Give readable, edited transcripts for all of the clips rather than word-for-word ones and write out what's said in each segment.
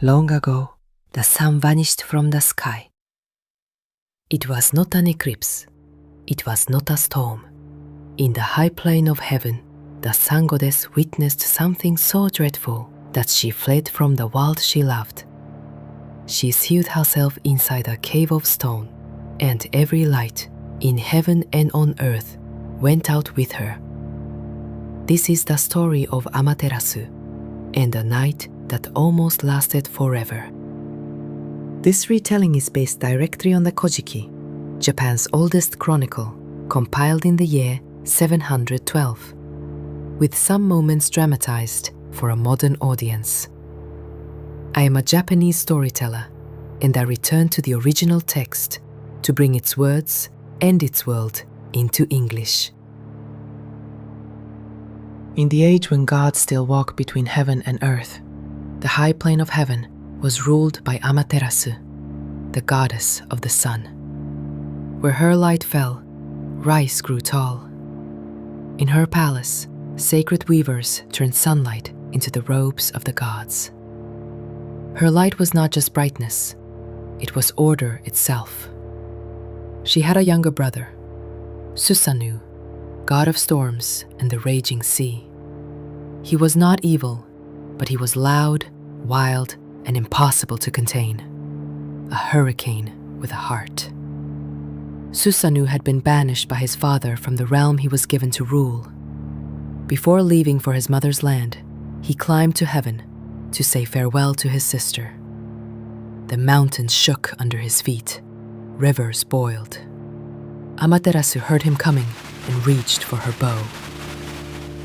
Long ago, the sun vanished from the sky. It was not an eclipse. It was not a storm. In the high plane of heaven, the sun goddess witnessed something so dreadful that she fled from the world she loved. She sealed herself inside a cave of stone, and every light in heaven and on earth went out with her. This is the story of Amaterasu and a night that almost lasted forever. This retelling is based directly on the Kojiki, Japan's oldest chronicle, compiled in the year 712, with some moments dramatized for a modern audience. I am a Japanese storyteller, and I return to the original text to bring its words and its world into English. In the age when gods still walk between heaven and earth, the high plane of heaven was ruled by Amaterasu, the goddess of the sun. Where her light fell, rice grew tall. In her palace, sacred weavers turned sunlight into the robes of the gods. Her light was not just brightness, it was order itself. She had a younger brother, Susanoo, god of storms and the raging sea. He was not evil, but he was loud, wild, and impossible to contain. A hurricane with a heart. Susanoo had been banished by his father from the realm he was given to rule. Before leaving for his mother's land, he climbed to heaven to say farewell to his sister. The mountains shook under his feet, rivers boiled. Amaterasu heard him coming and reached for her bow.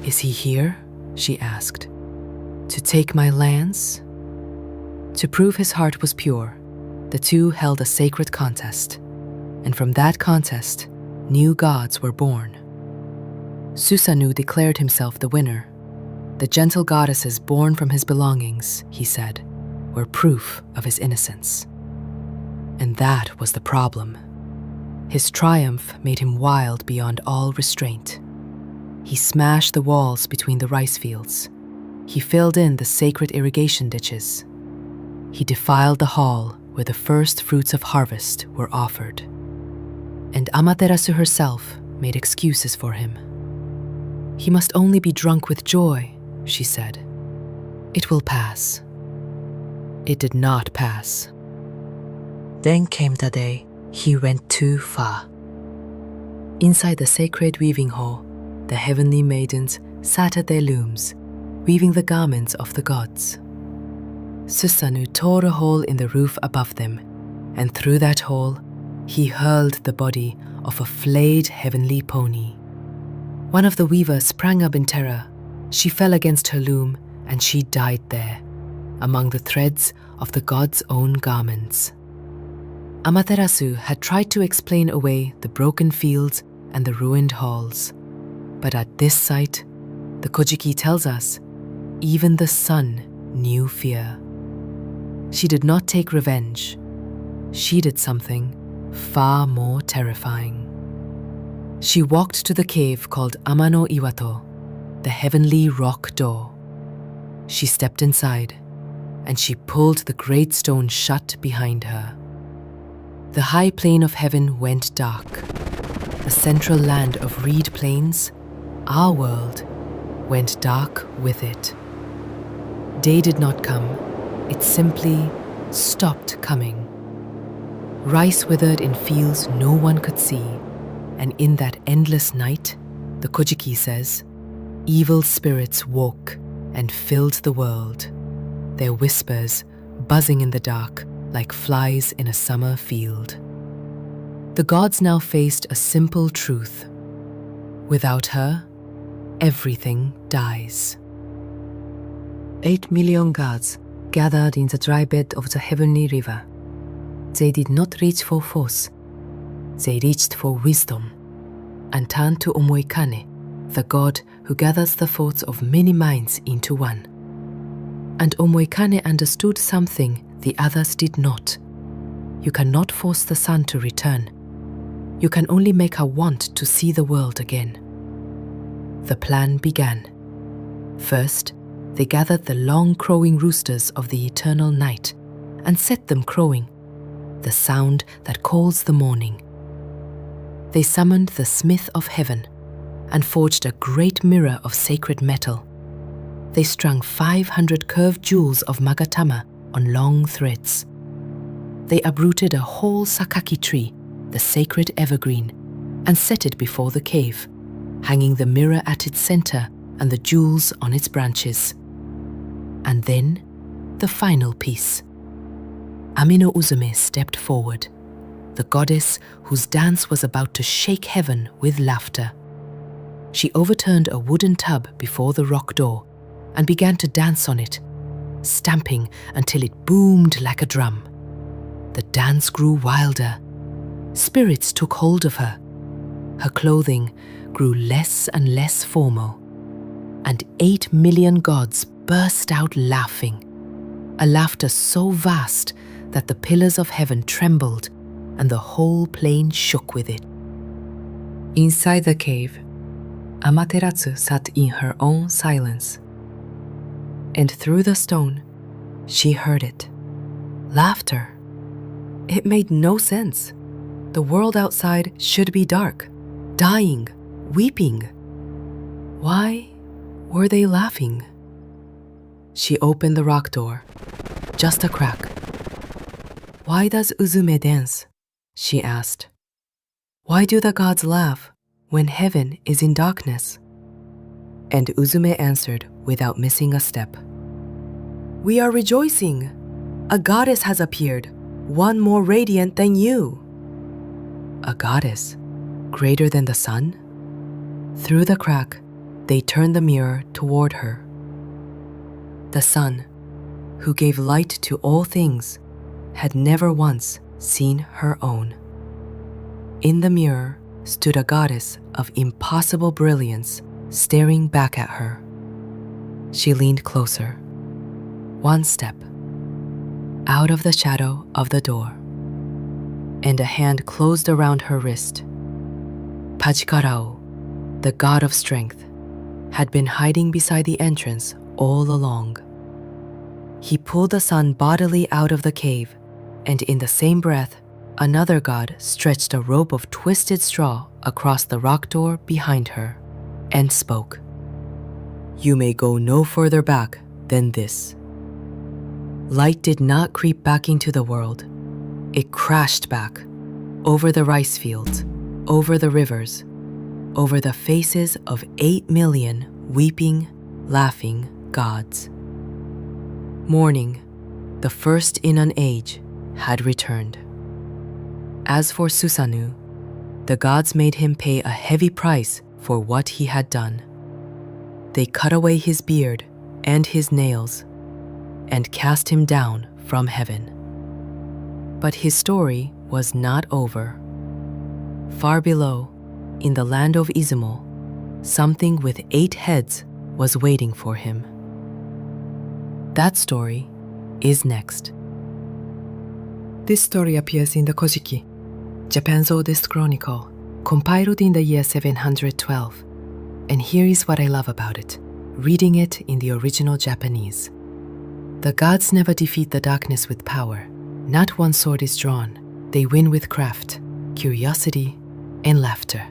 "Is he here?" she asked. "To take my lands?" To prove his heart was pure, the two held a sacred contest, and from that contest, new gods were born. Susanoo declared himself the winner. The gentle goddesses born from his belongings, he said, were proof of his innocence. And that was the problem. His triumph made him wild beyond all restraint. He smashed the walls between the rice fields. He filled in the sacred irrigation ditches. He defiled the hall where the first fruits of harvest were offered. And Amaterasu herself made excuses for him. "He must only be drunk with joy," she said. "It will pass." It did not pass. Then came the day he went too far. Inside the sacred weaving hall, the heavenly maidens sat at their looms, weaving the garments of the gods. Susanoo tore a hole in the roof above them, and through that hole, he hurled the body of a flayed heavenly pony. One of the weavers sprang up in terror. She fell against her loom, and she died there, among the threads of the god's own garments. Amaterasu had tried to explain away the broken fields and the ruined halls, but at this sight, the Kojiki tells us, even the sun knew fear. She did not take revenge. She did something far more terrifying. She walked to the cave called Ama-no-Iwato, the heavenly rock door. She stepped inside, and she pulled the great stone shut behind her. The high plane of heaven went dark. The central land of reed plains, our world, went dark with it. Day did not come. It simply stopped coming. Rice withered in fields no one could see, and in that endless night, the Kojiki says, evil spirits woke and filled the world, their whispers buzzing in the dark like flies in a summer field. The gods now faced a simple truth. Without her, everything dies. 8 million gods gathered in the dry bed of the heavenly river. They did not reach for force. They reached for wisdom and turned to Omoikane, the god who gathers the thoughts of many minds into one. And Omoikane understood something the others did not. You cannot force the sun to return. You can only make her want to see the world again. The plan began. First, they gathered the long crowing roosters of the eternal night and set them crowing, the sound that calls the morning. They summoned the smith of heaven and forged a great mirror of sacred metal. They strung 500 curved jewels of magatama on long threads. They uprooted a whole sakaki tree, the sacred evergreen, and set it before the cave, hanging the mirror at its center and the jewels on its branches. And then, the final piece. Ami-no-Uzume stepped forward, the goddess whose dance was about to shake heaven with laughter. She overturned a wooden tub before the rock door and began to dance on it, stamping until it boomed like a drum. The dance grew wilder. Spirits took hold of her. Her clothing grew less and less formal, and 8 million gods burst out laughing, a laughter so vast that the pillars of heaven trembled and the whole plain shook with it. Inside the cave, Amaterasu sat in her own silence, and through the stone, she heard it. Laughter. It made no sense. The world outside should be dark, dying, weeping. Why were they laughing? She opened the rock door, just a crack. Why does Uzume dance? She asked. Why do the gods laugh when heaven is in darkness? And Uzume answered without missing a step. We are rejoicing. A goddess has appeared, one more radiant than you. A goddess, greater than the sun? Through the crack, they turned the mirror toward her. The sun, who gave light to all things, had never once seen her own. In the mirror stood a goddess of impossible brilliance, staring back at her. She leaned closer, one step, out of the shadow of the door, and a hand closed around her wrist. Pajikarao, the god of strength, had been hiding beside the entrance all along. He pulled the sun bodily out of the cave, and in the same breath, another god stretched a rope of twisted straw across the rock door behind her and spoke. You may go no further back than this. Light did not creep back into the world. It crashed back, over the rice fields, over the rivers, over the faces of 8 million weeping, laughing gods. Morning, the first in an age, had returned. As for Susanoo, the gods made him pay a heavy price for what he had done. They cut away his beard and his nails and cast him down from heaven. But his story was not over. Far below, in the land of Izumo, something with 8 heads was waiting for him. That story is next. This story appears in the Kojiki, Japan's oldest chronicle, compiled in the year 712. And here is what I love about it, reading it in the original Japanese. The gods never defeat the darkness with power. Not one sword is drawn. They win with craft, curiosity, and laughter.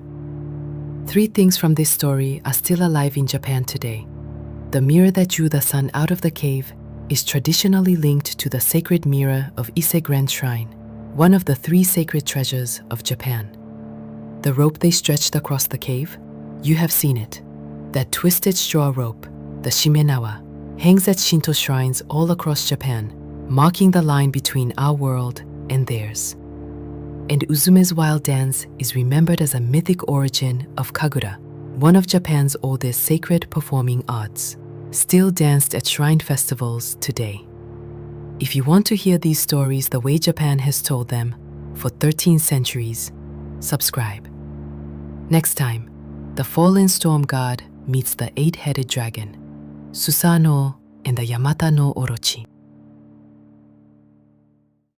3 things from this story are still alive in Japan today. The mirror that drew the sun out of the cave is traditionally linked to the sacred mirror of Ise Grand Shrine, one of the 3 sacred treasures of Japan. The rope they stretched across the cave, you have seen it. That twisted straw rope, the shimenawa, hangs at Shinto shrines all across Japan, marking the line between our world and theirs. And Uzume's wild dance is remembered as a mythic origin of kagura, one of Japan's oldest sacred performing arts, still danced at shrine festivals today. If you want to hear these stories the way Japan has told them for 13 centuries, subscribe. Next time, the fallen storm god meets the 8-headed dragon, Susanoo and the Yamata no Orochi.